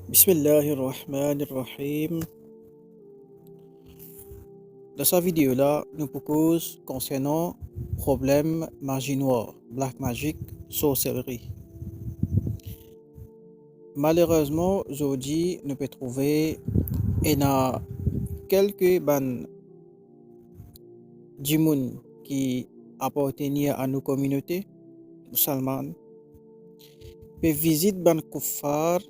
Bismillahirrahmanirrahim. Dans cette vidéo-là, nous proposons concernant problème magie noire, black magic, sorcellerie. Malheureusement, aujourd'hui, nous pouvons trouver quelques djimoun qui appartiennent à nos communautés musulmanes, qui visitent ban kuffar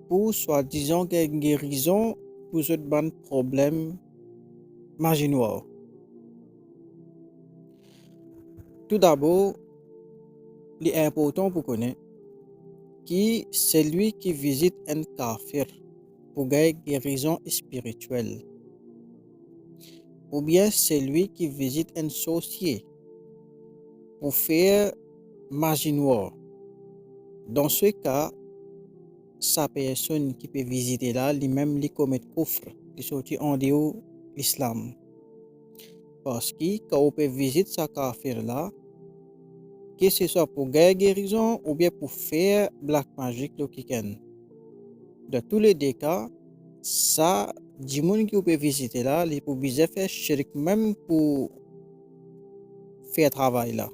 pour soi-disant guérison pour ce problème magie noire. Tout d'abord, il est important pour connaître qui celui qui visite un kafir pour gagner guérison spirituelle, ou bien celui qui visite un sorcier pour faire magie noire. Dans ce cas, sa personne qui peut visiter là, lui-même, lui commet kufr, qui sortit en dehors de l'islam. Parce que quand on peut visiter sa kafir là, que ce soit pour gagner guérison ou bien pour faire black magic le week-end. Dans tous les deux cas, ça, du monde qui peut visiter là, il peut bien faire shirk même pour faire travail là.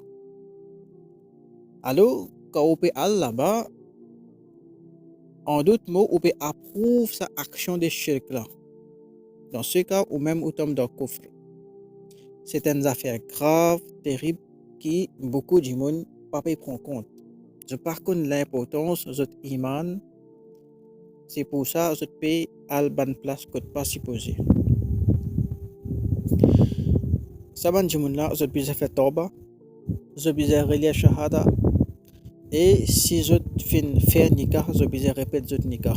Alors, quand on peut aller là-bas, en d'autres mots, on peut approuver sa action de shirk là. Dans ce cas, ou même au tombe dans le coffre. C'est une affaire grave, terrible, qui beaucoup de monde ne peut prendre compte. Je par contre l'importance de notre iman. C'est pour ça que je peux aller à bonne place que pas supposé. Ça ban jimoun là, je peux faire toba, je peux relier shahada et si je fin faire nikah, je peux répéter ce nikah.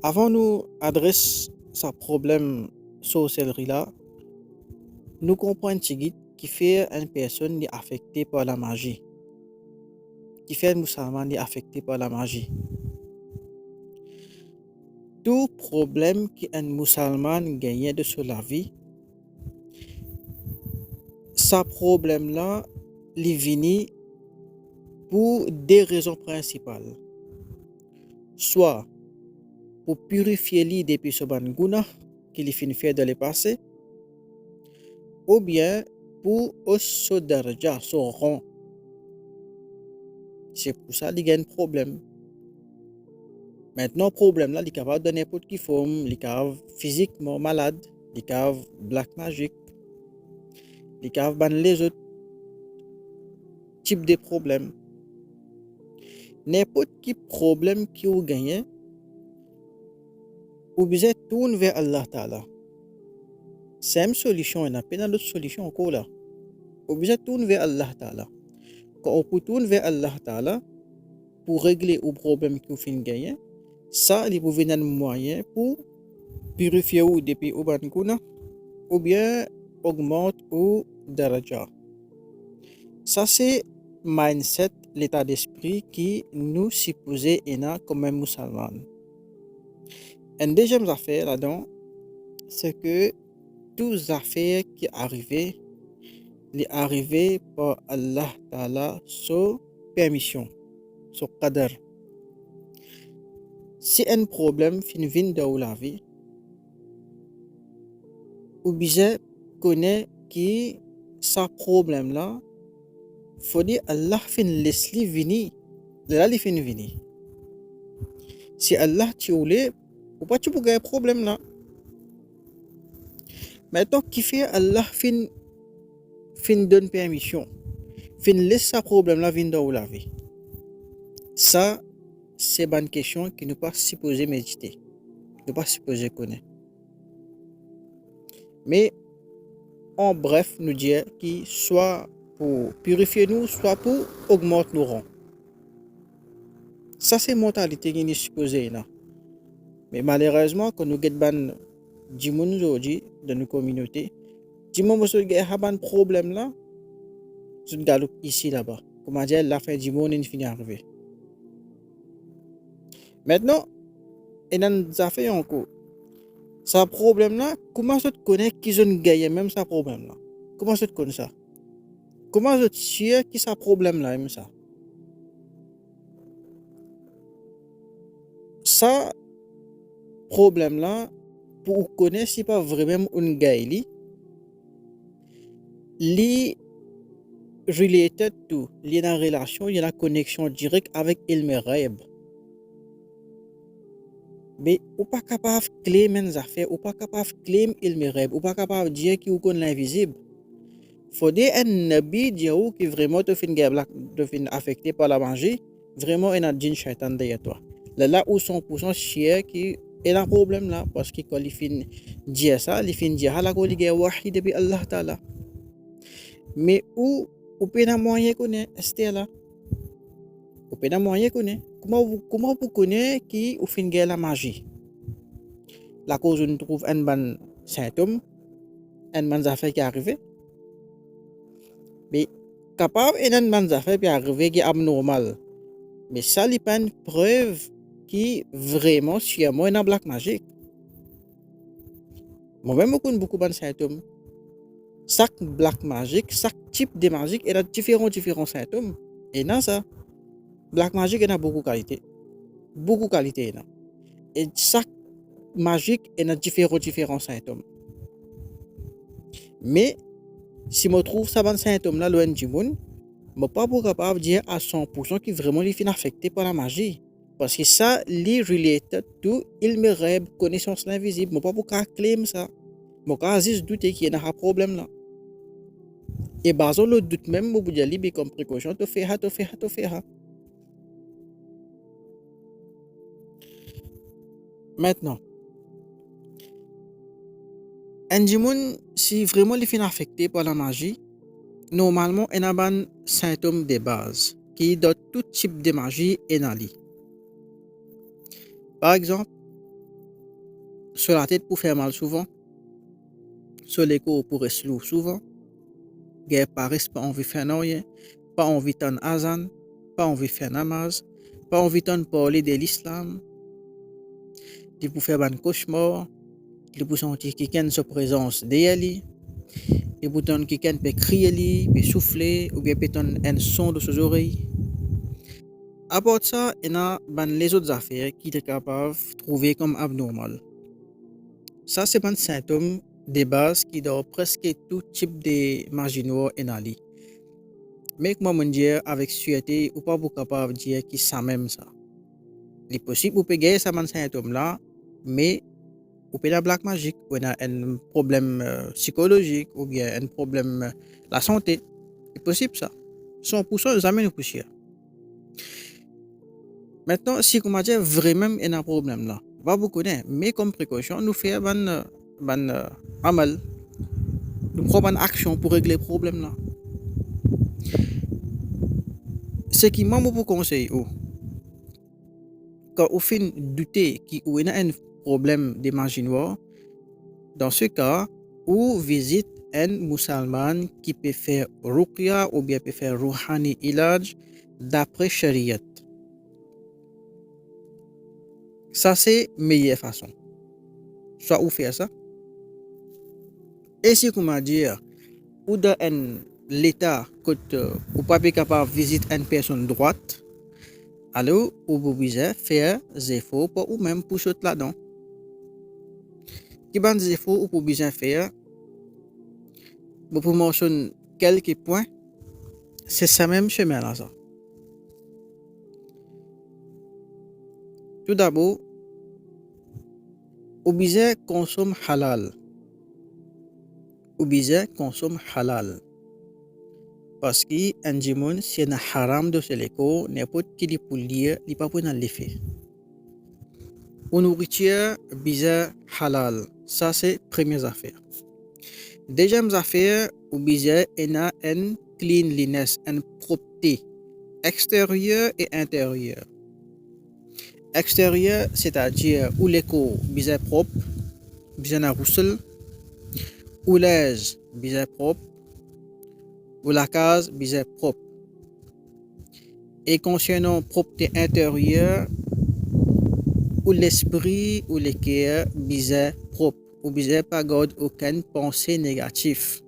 Avant nous adresser ce problème sorcellerie là, nous comprenons qui fait une personne affectée par la magie, qui fait un musulman affecté par la magie. Tout problème qu'un musulman gagne de sur la vie, ce problème-là, il vient pour deux raisons principales. Soit pour purifier lui depuis ce ban guna qu'il finit faire dans le passé, ou bien pour se darja, son rang. C'est pour ça qu'il y a un problème. Maintenant, le problème là, il est capable de n'importe quelle forme, il est capable physiquement malade, il est capable black magic, il est capable les autres types de problèmes. N'importe quel problème qui vous gagne, vous devez tourner vers Allah Ta'ala. C'est une solution, il n'y a pas d'autre solution encore là. Vous devez tourner vers Allah Ta'ala. Quand on peut tourner vers Allah Ta'ala pour régler le problème que vous finissez gagner, ça, il vous donne un moyen pour purifier ou depuis au bankuna ou bien augmenter ou daraja. Ça, c'est mindset, l'état d'esprit qui nous supposé comme un musulman. Une deuxième affaire là-dedans, c'est que toutes les affaires qui arrivent, les arrivées par Allah Ta'ala sous permission, sous qadar. Si un problème vient dans la vie, ou bien connaît que ce problème là, faut dire Allah fin laisse lui venir, là il fin venir. Si Allah tu voulais, ou pas tu peux gagner problème là. Maintenant qui fait Allah fin donne permission, fin laisse ce problème là venir dans la vie. Ça c'est une question qui ne pas supposé méditer, ne pas supposé connaître. Mais en bref, nous dire qu'il soit pour purifier nous, soit pour augmenter nos rangs. Ça, c'est la mentalité qui est supposée. Mais malheureusement, quand nous avons des gens aujourd'hui dans nos communautés, des gens qui ont un problème là, nous avons ici là-bas. Comment dire, la fin du monde est finie arriver. Maintenant, il y a des affaires encore. Ce problème-là, comment je connais qu'ils ont gagné même ce problème-là? Comment je connais ça? Comment je suis sûr que ce problème-là est ça? ça, problème là, pour connaître si pas vraiment un gars, li related to, li y a une relation, il y a une connexion directe avec ilm ghaib. Mais ou pas capable de claim une affaire, ou pas capable de claim ilm ghaib, ou pas capable de dire qu'il connaît l'invisible. Faut dire un nabi dire qui vraiment te fin affecté par la magie, vraiment un djinn shaitan derrière toi. Là où 100% chier qui est un problème là, parce que quand il fin dire ça, il fin dire la il y a wahid bi Allah Ta'ala. Mais où peut un moyen connaître est là? Où peut un moyen connaître? Comment vous connaissez qui au fin la magie? La cause on trouve un bon symptôme, un bon affaire qui arrive. Mais capable un bon affaire qui arrive qui est abnormal. Mais ça n'est pas une preuve qui vraiment sûrement une blague magique. Moi-même, je connais beaucoup de symptômes. Chaque blague magique, chaque type de magique, il a différents symptômes. Et dans ça, blague magique, il a beaucoup de qualité. Beaucoup de qualité. Et chaque magique, il a différents symptômes. Mais, si je trouve ça, ces symptômes-là, loin du monde, je ne suis pas capable de dire à 100% qui vraiment est affecté par la magie. Parce que ça, les related to il me rêve connaissance l'invisible. Je ne peux pas claim ça. Je peux juste douter qu'il y a un problème là. Et basant le doute même, je peux dire comme précaution, tu fais ça. Maintenant, un monde, si vraiment il est affecté par la magie, normalement, il y a un symptôme de base qui dans tout type de magie est dans lui. Par exemple, sur la tête pour faire mal souvent, sur les coups pour rester lourd souvent, guerre Paris, pas envie de faire rien, pas envie de azan, pas envie de faire namaz, pas envie de parler de l'islam, de pour faire un cauchemar, de pour sentir quelqu'un sa présence d'elle, de pour entendre quelqu'un peut crier, peut souffler, ou bien peut entendre un son de ses oreilles. À part ça, il y a les autres affaires qui sont capables de trouver comme abnormal. Ça, c'est un symptôme de base qui dans presque tout type de magie noire est dans lui. Mais comment dire avec sûreté ou pas vous capable de dire que ça même ça. Il est possible vous pouvez gagner ça symptôme là, mais vous pouvez la blague magique, ou un problème psychologique ou bien un problème la santé. C'est possible ça. 100% jamais nous poussière. Maintenant, si comment dire vraiment il y a un problème là, va vous connaître, mais comme précaution, nous faisons amal, nous prenons une action pour régler le problème là. Ce qui m'a beaucoup conseillé, quand on fait douter qu'il y a un problème de magie noire, dans ce cas, on visite un musulman qui peut faire ruqya ou bien peut faire rouhani ilaj d'après Shariat. Ça, c'est la meilleure façon. Soit on fait ça. Et si, comment dire, ou dans l'état que vous pas capable de visiter une personne droite, alors vous pouvez faire des efforts pour vous-même pour sauter là-dedans. Qui ban des efforts vous pouvez faire, vous pouvez mentionner quelques points, c'est ça même chemin là ça. Tout d'abord, vous pouvez consommer halal. Vous pouvez consommer halal. Parce que un jimoun, si un haram de ce léco, n'importe qui li pour lire, li pas pour l'effet. Une nourriture bizarre halal. Ça, c'est la première affaire. Deuxième affaire, vous pouvez avoir une cleanliness, une propreté extérieure et intérieure. Extérieur, c'est-à-dire où l'éco bizarre propre, bizarre roussel, où l'aise bizarre propre, ou la case bizarre propre. Et concernant propreté intérieure, où l'esprit ou le cœur bizarre propre, ou bizarre pas garde aucune pensée négative.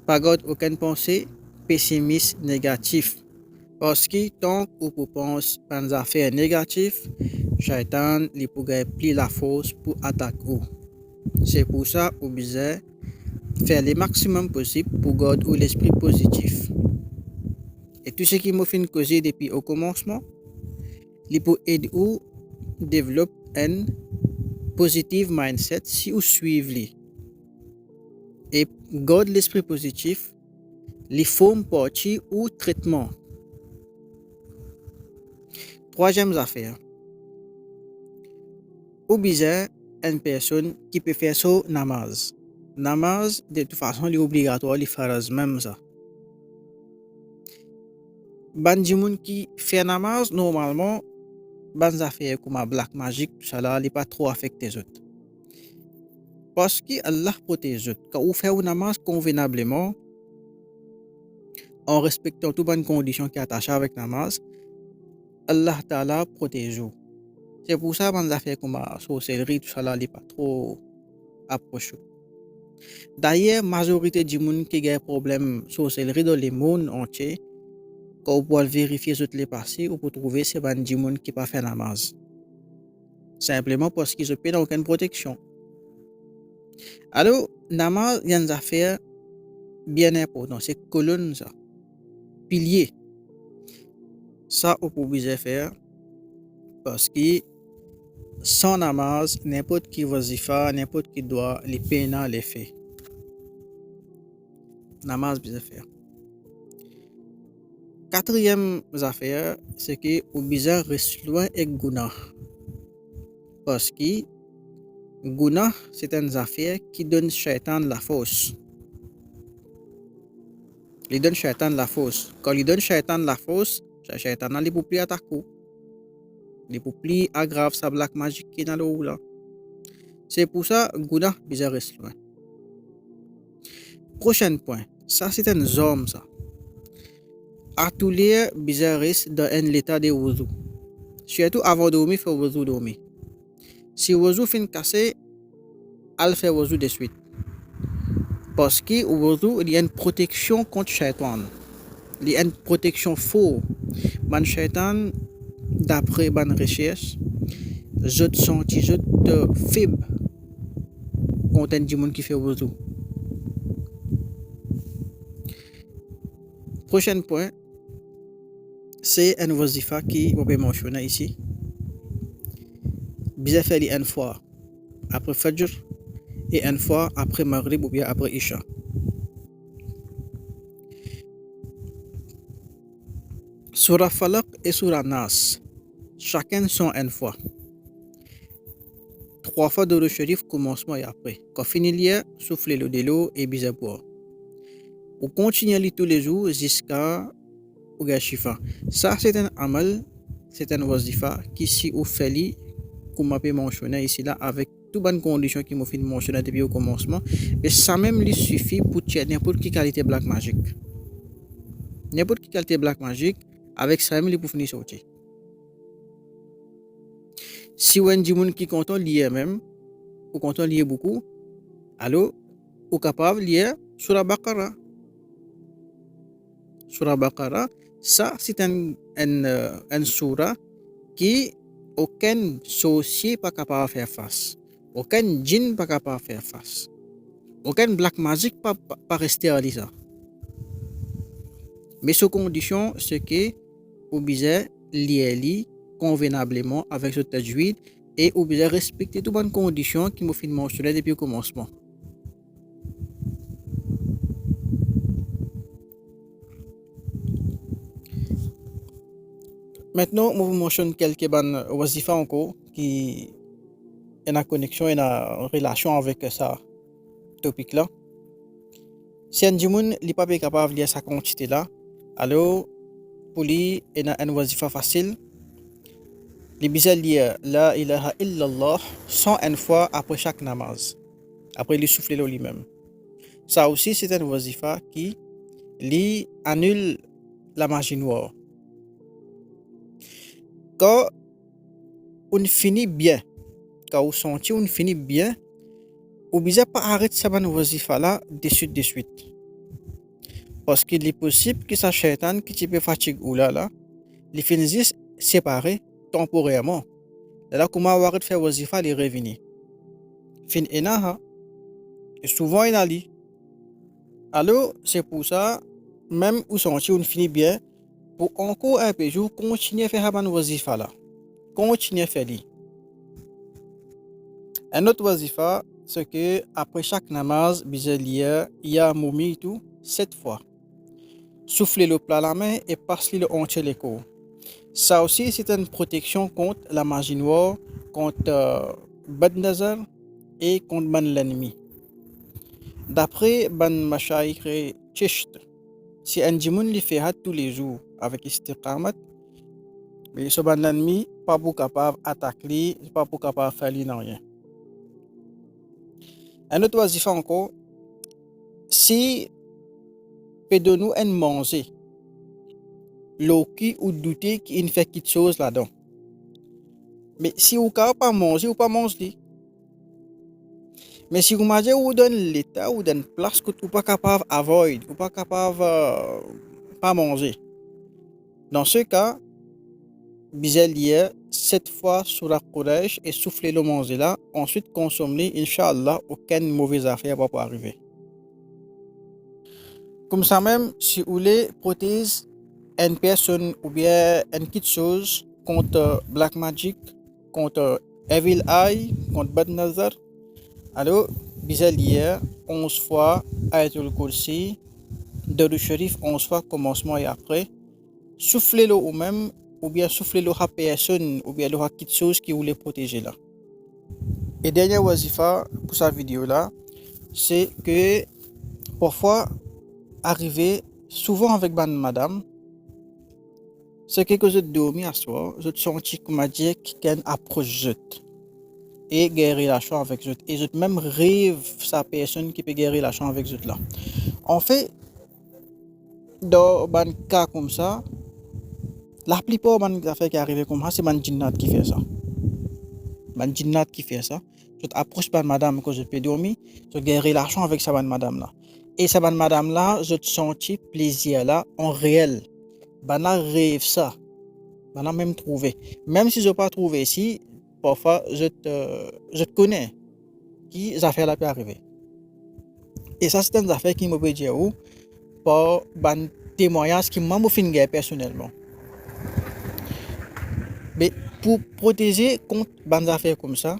Pas garde aucune pensée pessimiste négative. Parce que tant qu'on pense à des affaires négatives, Shaitan li pourrait pli la force pour attaquer. C'est pour ça qu'on besoin faire le maximum possible pour garder l'esprit positif. Et tout ce qui m'a fait causer depuis au commencement, il peut aider ou développer un positive mindset si vous suivez. Et garder l'esprit positif, les formes partie ou traitement. Troisième affaire. Ou besoin une personne qui peut faire son namaz. Namaz, de toute façon, est obligatoire, il faraz même ça. Bandi moun qui fait namaz, normalement, bandi affaires comme la black magic, tout ça là, il pas trop affecté les autres. Parce que Allah protège les autres. Quand vous faites un namaz convenablement, en respectant toutes les conditions qui sont attachées avec namaz, Allah Ta'ala protège vous. C'est pour ça que bandi affaires comme la sorcellerie, tout ça là, il pas trop approché. D'ailleurs, la majorité des gens qui ont des problèmes de sorcellerie dans le monde entier, quand vous pouvez vérifier ce qui est passé, vous pouvez trouver que c'est des gens qui n'ont pas fait namaz. Simplement parce qu'ils n'ont pas aucune protection. Alors, namaz, il y a une affaire bien importante, c'est colonne, ça. Pilier. Ça, vous pouvez faire parce que sans namaz, n'importe qui wazifa, n'importe qui doit, les peines, les faits. Namaz, vous pouvez faire. Quatrième affaire, c'est que vous besoin rester loin avec Guna. Parce que Guna, c'est une affaire qui donne Shaitan la force. Il donne Shaitan la force. Quand il donne Shaitan la force, Shaitan ne peut plus attaquer. Il ne peut plus aggraver sa black magic qui est dans le là. C'est pour ça que Guna besoin rester loin. Prochain point, ça c'est un homme ça. À tous les besoin rester dans un état de wudu. Surtout avant de dormir, il faut wudu dormir. Si wudu fin cassé, elle fait wudu de suite. Parce que wudu, il y a une protection contre Shaitan. Il y a une protection faux. Man Shaitan, d'après ban recherche, je te sens je te faible contre un monde qui fait wudu. Prochain point, c'est un wazifa qui on peut mentionner ici. Bien faire une fois après Fajr et une fois après Maghrib ou bien après Isha. Surah Falaq et Surah Nas, chacun sont une fois. 3 fois de le shérif commencement et après. Quand finit lire, soufflez le de l'eau et bien boire. On continue à lire tous les jours jusqu'à Shifa. Ça c'est un amal, c'est un wazifa qui si on fait li, comme m'a mentionné ici là avec toutes bonnes conditions qui m'ont fait mentionner depuis au commencement, mais ça même lui suffit pour tuer n'importe quelle qualité black magic. N'importe quelle qualité black magic, avec ça même lui pour finir sortir. Si vous êtes un qui content lire même, ou content lire beaucoup, alors vous êtes capable de lire sur la Baqara. Sur la Baqara, ça c'est un surah qui aucun sorcier pas capable de faire face. Aucun djinn pas capable de faire face. Aucun black magic pas rester à ça. Mais sous condition, c'est que vous devez lire convenablement avec ce tajwid et vous devez respecter toutes les bonnes conditions qui m'ont fait mentionner depuis le commencement. Maintenant, je vous mentionne quelques bonnes wazifa encore qui ont une connexion et une relation avec ça topic là. Si un djimoun n'est pas capable de lire sa quantité là, alors pour lui, il y a une wazifa facile. Il besoin lire la ilaha illallah 101 fois après chaque namaz. Après il souffle lui-même. Ça aussi c'est une wazifa qui lui annule la magie noire. Quand on finit bien, quand on sentit on finit bien, on ne besoin pas arrêter sa wazifa là de suite. Parce qu'il est possible que sa shaitan qui te fatigue ou là, les finissent séparés temporairement. Là, comment avoir fait wazifa les revenir. Fin enaha, et souvent il a dit. Alors, c'est pour ça, même où sentir on finit bien, pour encore un peu jour, continuer à faire un wazifa là. Continuer à faire lui. Un autre wazifa, c'est que après chaque namaz, il y a un moumi tout, 7 fois. Souffler le plat à la main et passer le entier les coups. Ça aussi, c'est une protection contre la magie noire, contre Bad Nazar et contre l'ennemi. D'après Ban Mashaïkh Chisht, si un djimoun li fait tous les jours avec istiqamat, mais ce ban l'ennemi pas pour capable d'attaquer, pas pour capable de faire rien. Un autre wazifa encore, si peut de nous en manger, l'eau qui ou douter qu'il fait quelque chose là-dedans. Mais si vous ne pas manger, ou pas manger. Mais si vous mangez ou donne l'état ou donne place que vous pas capable avoid, ou pas capable pas manger. Dans ce cas, bisel hier 7 fois sur la courage et souffler le manger là, ensuite consommer, Inch'Allah, aucune mauvaise affaire va pas arriver. Comme ça même, si vous voulez protéger une personne ou bien une petite chose contre Black Magic, contre Evil Eye, contre Bad Nazar, alors, bisel hier 11 fois Ayatul Kursi, Darou Sharif 11 fois commencement et après, soufflez-le ou même, ou bien soufflez-le à personne, ou bien le à quelque chose qui voulait protéger là. Et dernière wazifa pour cette vidéo là, c'est que parfois, arriver souvent avec ban madame, c'est que je dormi à soi, je sens comme dire qu'elle approche et guérir la chance avec eux. Et je même rêve sa personne qui peut guérir la chance avec eux là. En fait, dans un cas comme ça, la plupart des affaires qui arrivent comme ça, c'est un djinnat qui fait ça. Un djinnat qui fait ça. Je t'approche par madame que je peux dormir, je guéris la chance avec sa madame là. Et sa madame là, je te sens plaisir là en réel. Bana rêve ça. Bana même trouvé. Même si je n'ai pas trouvé ici, parfois je te connais. Qui les affaires là peut arriver. Et ça, c'est une affaire qui me peut dire par un témoignage qui m'a fait personnellement. Mais pour protéger contre des affaires comme ça,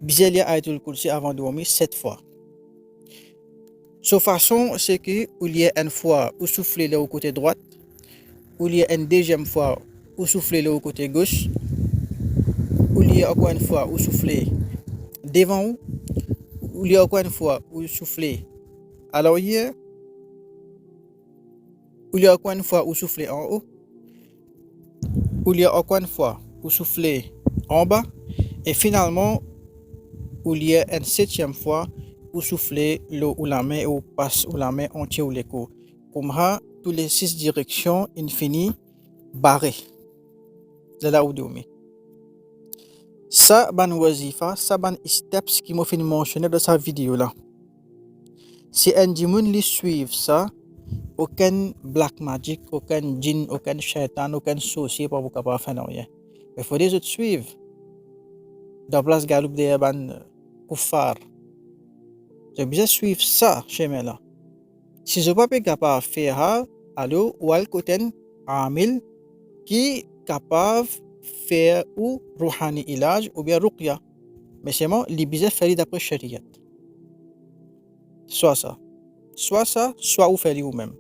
Bizelia a été le kursi avant de dormir 7 fois. Sa façon, c'est qu'il y a une fois où souffler le côté droit, où il y a une deuxième fois où souffler le côté gauche, où il y a encore une fois où souffler devant vous, où il y a encore une fois où souffler à l'arrière, où il y a encore une fois où souffler en haut, où il y a encore une fois où souffler en bas, et finalement, où il y a une 7e fois où souffler l'eau ou la main ou passe ou la main entière ou les coups. Comme ça, toutes les 6 directions infinies barrées. C'est là où dormir. Ça, ban wazifa, ça, ban steps qui m'a fait mentionner dans cette vidéo là. Si un djimoun li suivre ça, aucun black magic, aucun djinn, aucun shaitan, aucun sorcier pas vous capable faire rien. Mais il faut des autres suivre. Dans la place galoup de ban kuffar. Je bien suivre ça chemin là. Si je pas capable de faire alors ou al côté amil qui capable faire ou rouhani ilaj ou bien ruqya. Mais c'est moi li bien faire d'après shariat. Soit ça, soit ou faire vous-même.